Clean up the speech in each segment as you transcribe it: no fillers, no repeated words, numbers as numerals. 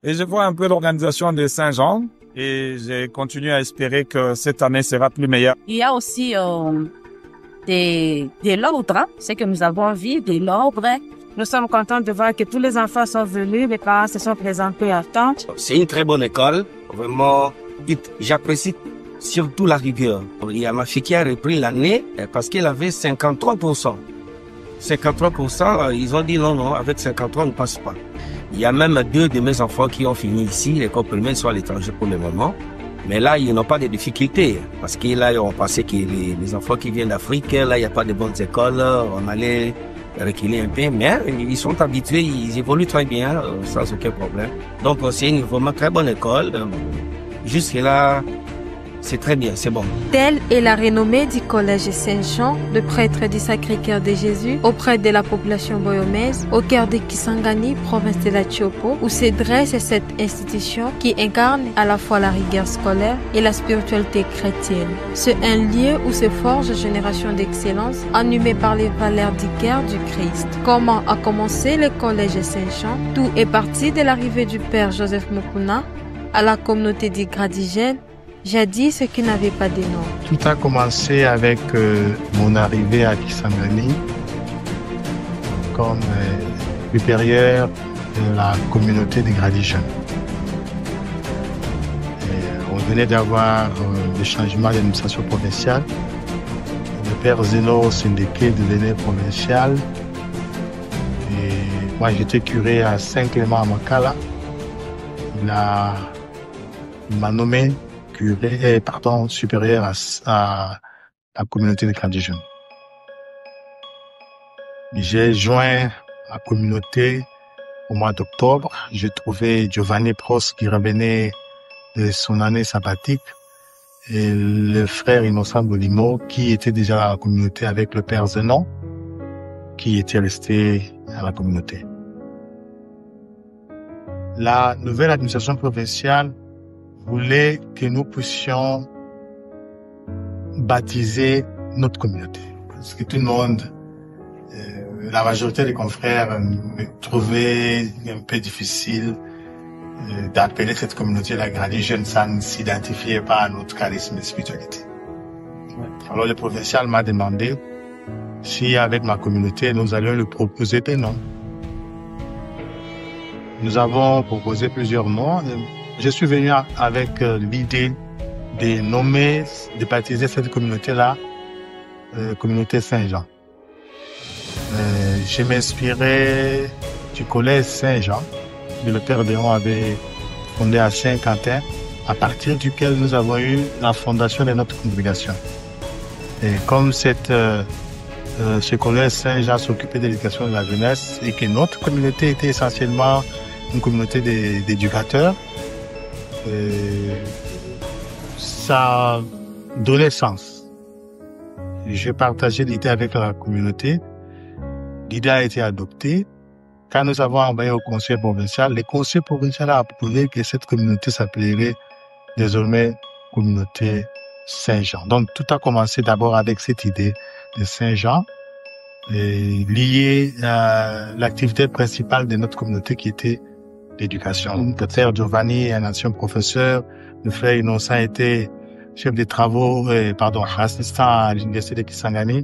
Et je vois un peu l'organisation de Saint-Jean et j'ai continué à espérer que cette année sera plus meilleure. Il y a aussi de l'ordre, hein, ce que nous avons vu, de l'ordre. Nous sommes contents de voir que tous les enfants sont venus, les parents se sont présentés à temps. C'est une très bonne école, vraiment. J'apprécie surtout la rigueur. Il y a ma fille qui a repris l'année parce qu'elle avait 53%. 53%, ils ont dit non, avec 53, on ne passe pas. Il y a même 2 de mes enfants qui ont fini ici, l'école primaire, sont à l'étranger pour le moment. Mais là, ils n'ont pas de difficultés. Parce que là, on pensait que les enfants qui viennent d'Afrique, là, il n'y a pas de bonnes écoles, on allait reculer un peu. Mais ils sont habitués, ils évoluent très bien, sans aucun problème. Donc, c'est une vraiment très bonne école. Jusque-là, c'est très bien, c'est bon. Telle est la renommée du collège Saint-Jean, le prêtre du Sacré-Cœur de Jésus, auprès de la population boyomaise, au cœur de Kisangani, province de la Tchopo, où se dresse cette institution qui incarne à la fois la rigueur scolaire et la spiritualité chrétienne. C'est un lieu où se forge génération d'excellence, animée par les valeurs du cœur du Christ. Comment a commencé le collège Saint-Jean? Tout est parti de l'arrivée du père Joseph Mukuna à la communauté des Gradigènes, jadis ce qui n'avait pas de nom. Tout a commencé avec mon arrivée à Kisangani comme supérieur de la communauté des Gradigènes. On venait d'avoir des changements d'administration provinciale. Le père Zeno Sindeke devenait provincial. Et moi, j'étais curé à Saint-Clément à Makala. Il m'a nommé supérieur à la communauté des Gradigènes. J'ai joint la communauté au mois d'octobre. J'ai trouvé Giovanni Prost qui revenait de son année sabbatique et le frère Innocent Bolimo qui était déjà à la communauté avec le père Zenon qui était resté à la communauté. La nouvelle administration provinciale voulait que nous puissions baptiser notre communauté. Parce que tout le monde, la majorité des confrères me trouvaient un peu difficile d'appeler cette communauté la Gradigène, ça ne s'identifiait pas à notre charisme de spiritualité. Alors le provincial m'a demandé si avec ma communauté nous allions lui proposer des noms. Nous avons proposé plusieurs noms. Je suis venu avec l'idée de nommer, de baptiser cette communauté-là, communauté Saint-Jean. Je m'inspirais du collège Saint-Jean, que le père Déon avait fondé à Saint-Quentin, à partir duquel nous avons eu la fondation de notre congrégation. Et comme ce collège Saint-Jean s'occupait de l'éducation de la jeunesse et que notre communauté était essentiellement une communauté d'éducateurs, ça donnait sens. J'ai partagé l'idée avec la communauté. L'idée a été adoptée. Quand nous avons envoyé au conseil provincial, le conseil provincial a approuvé que cette communauté s'appellerait désormais communauté Saint-Jean. Donc tout a commencé d'abord avec cette idée de Saint-Jean, liée à l'activité principale de notre communauté qui était l'éducation. Le frère Giovanni est un ancien professeur. Le frère Innocent était chef de travaux, assistant à l'université de Kisangani.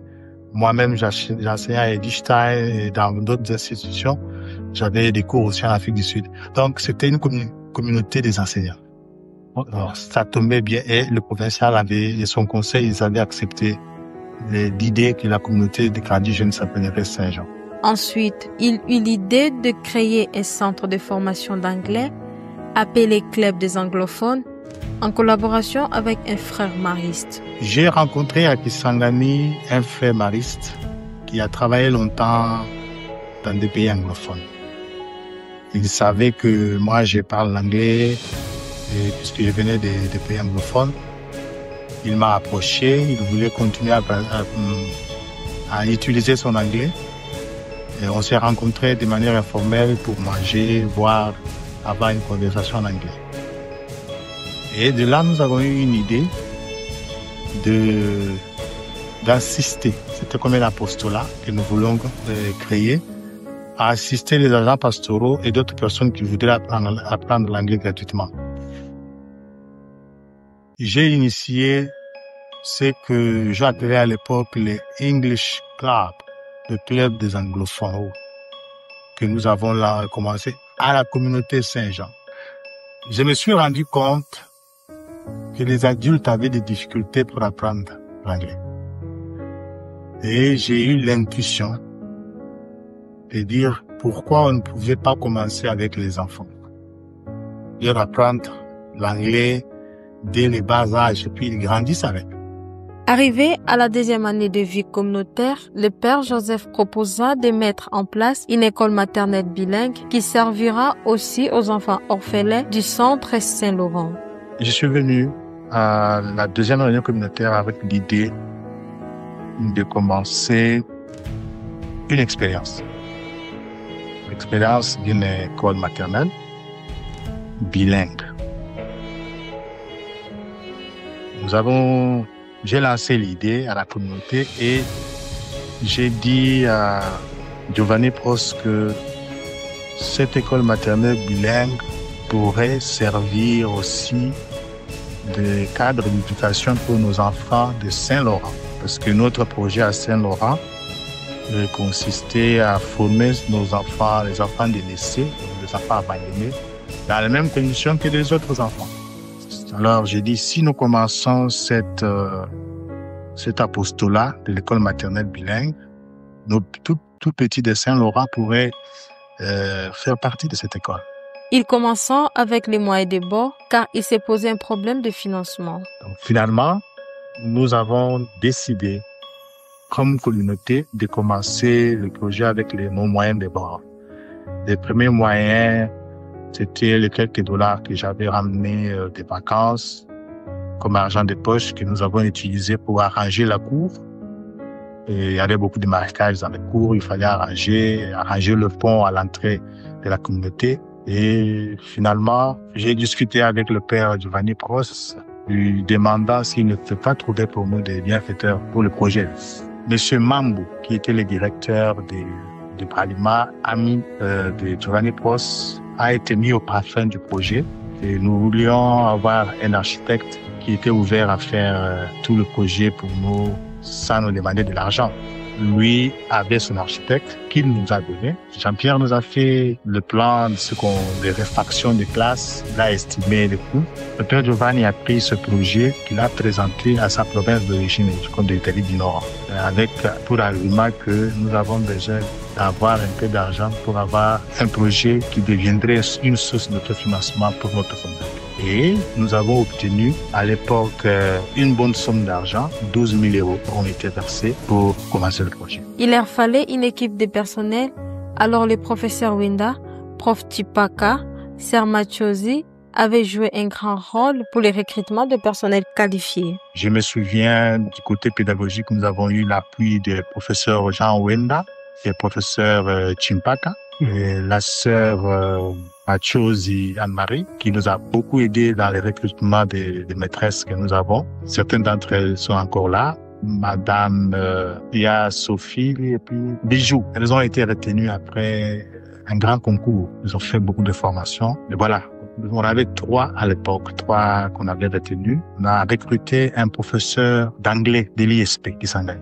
Moi-même, j'enseignais à Edithstein et dans d'autres institutions. J'avais des cours aussi en Afrique du Sud. Donc, c'était une communauté des enseignants. Alors, ça tombait bien et le provincial et son conseil, ils avaient accepté l'idée que la communauté des Gradigènes s'appellerait Saint-Jean. Ensuite, il eut l'idée de créer un centre de formation d'anglais appelé Club des anglophones en collaboration avec un frère mariste. J'ai rencontré à Kisangani un frère mariste qui a travaillé longtemps dans des pays anglophones. Il savait que moi je parle l'anglais puisque je venais des pays anglophones. Il m'a approché, il voulait continuer à utiliser son anglais. Et on s'est rencontrés de manière informelle pour manger, boire, avoir une conversation en anglais. Et de là, nous avons eu une idée d'assister. C'était comme un apostolat que nous voulons créer à assister les agents pastoraux et d'autres personnes qui voudraient apprendre l'anglais gratuitement. J'ai initié ce que j'appelais à l'époque les English Club, le club des anglophones, que nous avons là commencé à la communauté Saint-Jean. Je me suis rendu compte que les adultes avaient des difficultés pour apprendre l'anglais. Et j'ai eu l'intuition de dire pourquoi on ne pouvait pas commencer avec les enfants. Leur apprendre l'anglais dès les bas âges et puis ils grandissent avec. Arrivé à la deuxième année de vie communautaire, le Père Joseph proposa de mettre en place une école maternelle bilingue qui servira aussi aux enfants orphelins du centre Saint-Laurent. Je suis venu à la deuxième réunion communautaire avec l'idée de commencer une expérience. L'expérience d'une école maternelle bilingue. J'ai lancé l'idée à la communauté et j'ai dit à Giovanni Pros que cette école maternelle bilingue pourrait servir aussi de cadre d'éducation pour nos enfants de Saint-Laurent. Parce que notre projet à Saint-Laurent consistait à former nos enfants, les enfants délaissés, les enfants abandonnés, dans les mêmes conditions que les autres enfants. Alors, j'ai dit, si nous commençons cet apostolat de l'école maternelle bilingue, nos tout petits de Saint-Laurent pourraient faire partie de cette école. Il commença avec les moyens de bord, car il s'est posé un problème de financement. Donc, finalement, nous avons décidé, comme communauté, de commencer le projet avec nos moyens de bord. Les premiers moyens, c'était les quelques dollars que j'avais ramenés des vacances comme argent de poche que nous avons utilisé pour arranger la cour. Et il y avait beaucoup de marécages dans la cour, il fallait arranger le pont à l'entrée de la communauté. Et finalement, j'ai discuté avec le père Giovanni Pros, lui demandant s'il ne peut pas trouver pour nous des bienfaiteurs pour le projet. Monsieur Mambou, qui était le directeur du Parlement, ami de Giovanni Pros, a été mis au parfum du projet et nous voulions avoir un architecte qui était ouvert à faire tout le projet pour nous sans nous demander de l'argent. Lui avait son architecte qu'il nous a donné. Jean-Pierre nous a fait le plan des réfractions de classe. Il a estimé le coût. Le père Giovanni a pris ce projet qu'il a présenté à sa province d'origine, de l'Italie du Nord, pour argument que nous avons besoin d'avoir un peu d'argent pour avoir un projet qui deviendrait une source de financement pour notre fondation. Et nous avons obtenu à l'époque une bonne somme d'argent, 12 000 € ont été versés pour commencer le projet. Il leur fallait une équipe de personnel, alors le professeur Wenda, prof Tipaka, Sir Machosi avaient joué un grand rôle pour le recrutement de personnel qualifié. Je me souviens du côté pédagogique, nous avons eu l'appui du professeur Jean Wenda et professeur Chimpaka. Et la sœur Machosi Anne-Marie, qui nous a beaucoup aidé dans le recrutement des maîtresses que nous avons. Certaines d'entre elles sont encore là. Madame Pia Sophie et puis Bijou. Elles ont été retenues après un grand concours. Ils ont fait beaucoup de formations. Et voilà. On avait 3 à l'époque, 3 qu'on avait retenus. On a recruté un professeur d'anglais de l'ISP qui s'en gagne.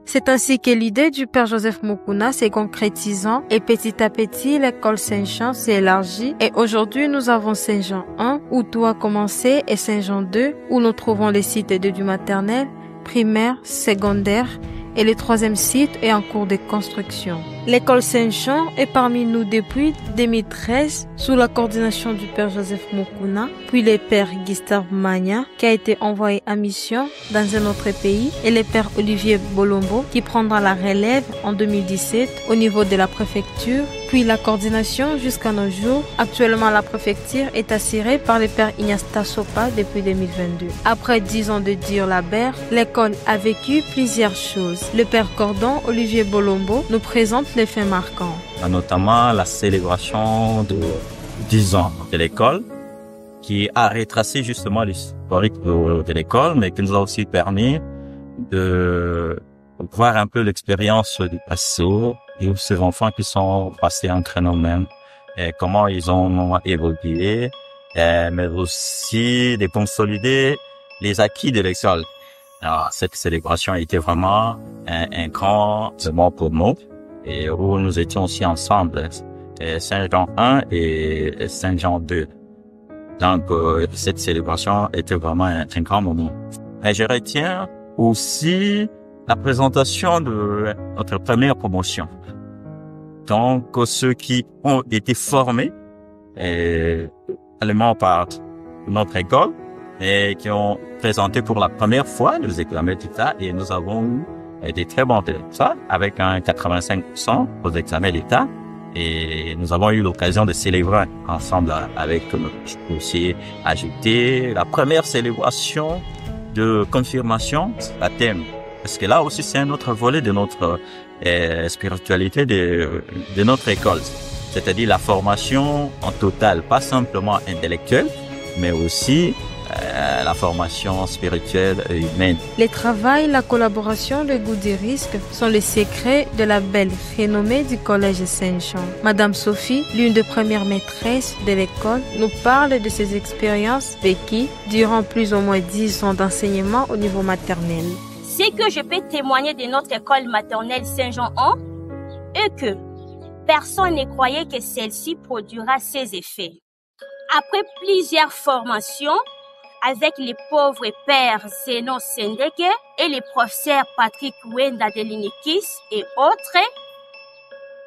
C'est ainsi que l'idée du Père Joseph Mukuna s'est concrétisant et petit à petit, l'école Saint-Jean s'est élargie et aujourd'hui, nous avons Saint-Jean 1 où tout a commencé et Saint-Jean 2 où nous trouvons les sites du maternel, primaire, secondaire et le 3e site est en cours de construction. L'école Saint-Jean est parmi nous depuis 2013 sous la coordination du Père Joseph Mukuna, puis le Père Gustave Magna qui a été envoyé en mission dans un autre pays et le Père Olivier Bolombo qui prendra la relève en 2017 au niveau de la préfecture, puis la coordination jusqu'à nos jours. Actuellement, la préfecture est assurée par le Père Ignace Tassopa depuis 2022. Après 10 ans de dur labeur, l'école a vécu plusieurs choses. Le Père Cordon Olivier Bolombo nous présente les faits marquants. Notamment la célébration de 10 ans de l'école qui a retracé justement l'historique de l'école, mais qui nous a aussi permis de voir un peu l'expérience du passé et ces enfants qui sont passés entre nous-mêmes et comment ils ont évolué, mais aussi de consolider les acquis de l'école. Alors, cette célébration a été vraiment un grand moment pour nous et où nous étions aussi ensemble, Saint-Jean 1 et Saint-Jean 2. Donc, cette célébration était vraiment un grand moment. Et je retiens aussi la présentation de notre première promotion. Donc, ceux qui ont été formés allemand par notre école et qui ont présenté pour la première fois les examens d'État, et nous avons eu des très bons résultats avec un 85% aux examens d'État. Et nous avons eu l'occasion de célébrer ensemble avec, je peux aussi ajouter, la première célébration de confirmation, baptême. Parce que là aussi, c'est un autre volet de notre spiritualité de notre école. C'est-à-dire la formation en total, pas simplement intellectuelle, mais aussi la formation spirituelle et humaine. Les travail, la collaboration, le goût des risques sont les secrets de la belle renommée du Collège Saint-Jean. Madame Sophie, l'une des premières maîtresses de l'école, nous parle de ses expériences vécues durant plus ou moins 10 ans d'enseignement au niveau maternel. C'est que je peux témoigner de notre école maternelle Saint-Jean 1 et que personne ne croyait que celle-ci produira ses effets. Après plusieurs formations, avec les pauvres pères Zénon Sendeke et les professeurs Patrick Wenda Delinikis et autres,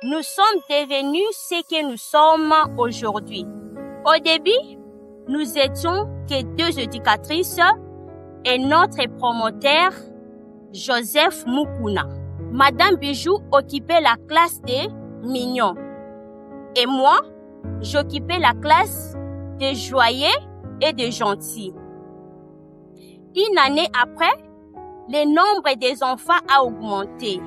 nous sommes devenus ce que nous sommes aujourd'hui. Au début, nous étions que 2 éducatrices et notre promoteur, Joseph Mukuna. Madame Bijou occupait la classe des mignons et moi, j'occupais la classe des joyeux et des gentils. Une année après, le nombre des enfants a augmenté.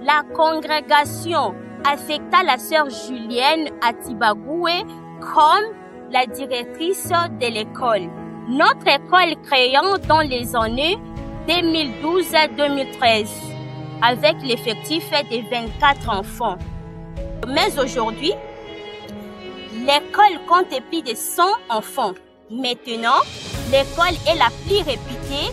La congrégation affecta la sœur Julienne Atibagoué comme la directrice de l'école. Notre école créant dans les années 2012-2013 avec l'effectif de 24 enfants. Mais aujourd'hui, l'école compte plus de 100 enfants. Maintenant, l'école est la plus réputée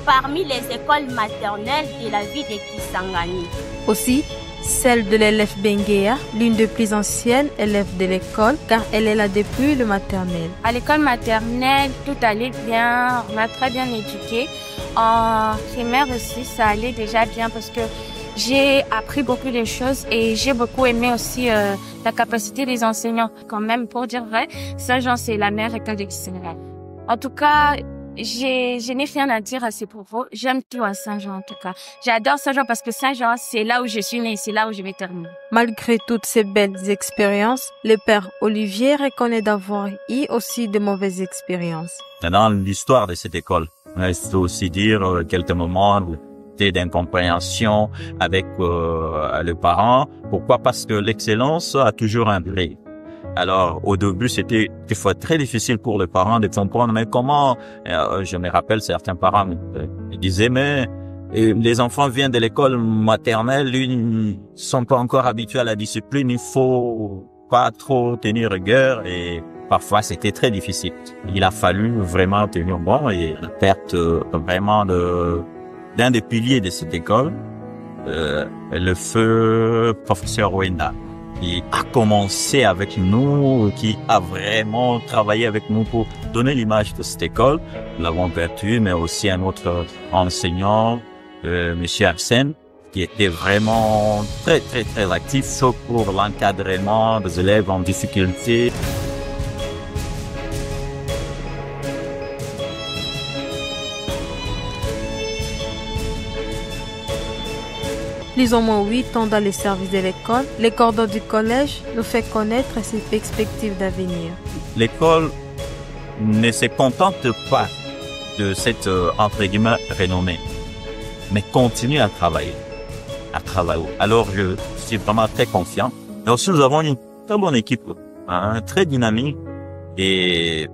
parmi les écoles maternelles de la ville de Kisangani. Aussi, celle de l'élève Benguea, l'une des plus anciennes élèves de l'école, car elle est là depuis le maternel. À l'école maternelle, tout allait bien, on m'a très bien éduquée. En primaire aussi, ça allait déjà bien parce que j'ai appris beaucoup de choses et j'ai beaucoup aimé aussi la capacité des enseignants. Quand même, pour dire vrai, Saint-Jean, c'est la meilleure école du Sénégal. En tout cas, je n'ai rien à dire à ces propos. J'aime tout à Saint-Jean, en tout cas. J'adore Saint-Jean parce que Saint-Jean, c'est là où je suis née, c'est là où je vais terminer. Malgré toutes ces belles expériences, le père Olivier reconnaît d'avoir eu aussi de mauvaises expériences. Dans l'histoire de cette école, il faut aussi dire quelques moments d'incompréhension avec le parent. Pourquoi? Parce que l'excellence a toujours un prix. Alors, au début, c'était des fois très difficile pour les parents de comprendre, mais comment, je me rappelle, certains parents me disaient, mais les enfants viennent de l'école maternelle, ils ne sont pas encore habitués à la discipline, il faut pas trop tenir rigueur et parfois c'était très difficile. Il a fallu vraiment tenir bon et la perte vraiment d'un des piliers de cette école, le feu professeur Wenda, qui a commencé avec nous, qui a vraiment travaillé avec nous pour donner l'image de cette école. Nous l'avons perdu, mais aussi un autre enseignant, Monsieur Arsène, qui était vraiment très, très, très actif pour l'encadrement des élèves en difficulté. Plus ou moins 8 ans dans les services de l'école, les cordons du collège nous fait connaître ses perspectives d'avenir. L'école ne se contente pas de cette, entre guillemets, renommée, mais continue à travailler. Alors, je suis vraiment très confiant. Et aussi, nous avons une très bonne équipe, très dynamique. Et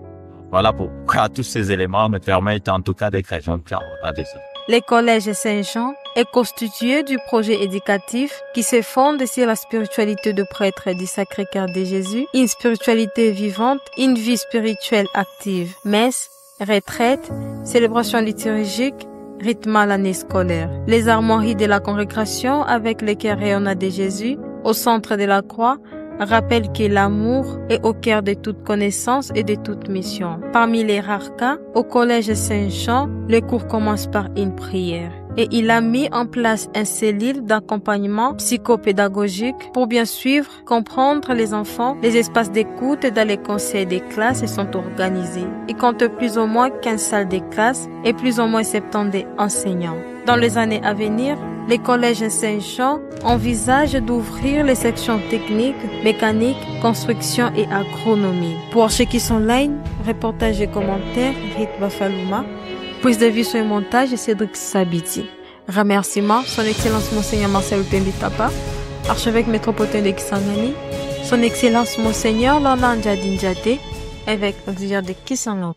Voilà pourquoi tous ces éléments me permettent en tout cas d'être exemplaire à des autres. Le collège Saint-Jean est constitué du projet éducatif qui se fonde sur la spiritualité de prêtre du Sacré-Cœur de Jésus, une spiritualité vivante, une vie spirituelle active, messe, retraite, célébration liturgique, rythme l'année scolaire. Les armoiries de la congrégation avec les cœurs rayonnants de Jésus au centre de la croix rappelle que l'amour est au cœur de toute connaissance et de toute mission. Parmi les rares cas, au collège Saint-Jean, le cours commence par une prière. Et il a mis en place un cellule d'accompagnement psychopédagogique pour bien suivre, comprendre les enfants. Les espaces d'écoute dans les conseils des classes sont organisés. Il compte plus ou moins 15 salles de classe et plus ou moins 70 enseignants. Dans les années à venir, les collèges Saint-Jean envisagent d'ouvrir les sections techniques, mécaniques, construction et agronomie. Pour ceux qui sont online, reportage et commentaires, Rit Bafalouma. Prise de vue sur le montage, Cédric Sabiti. Remerciements, son Excellence Monseigneur Marcel Tapa, archevêque métropolitain de Kisangani, son Excellence Monseigneur Lornan Djadin Djate, évêque auxiliaire de Kisangani.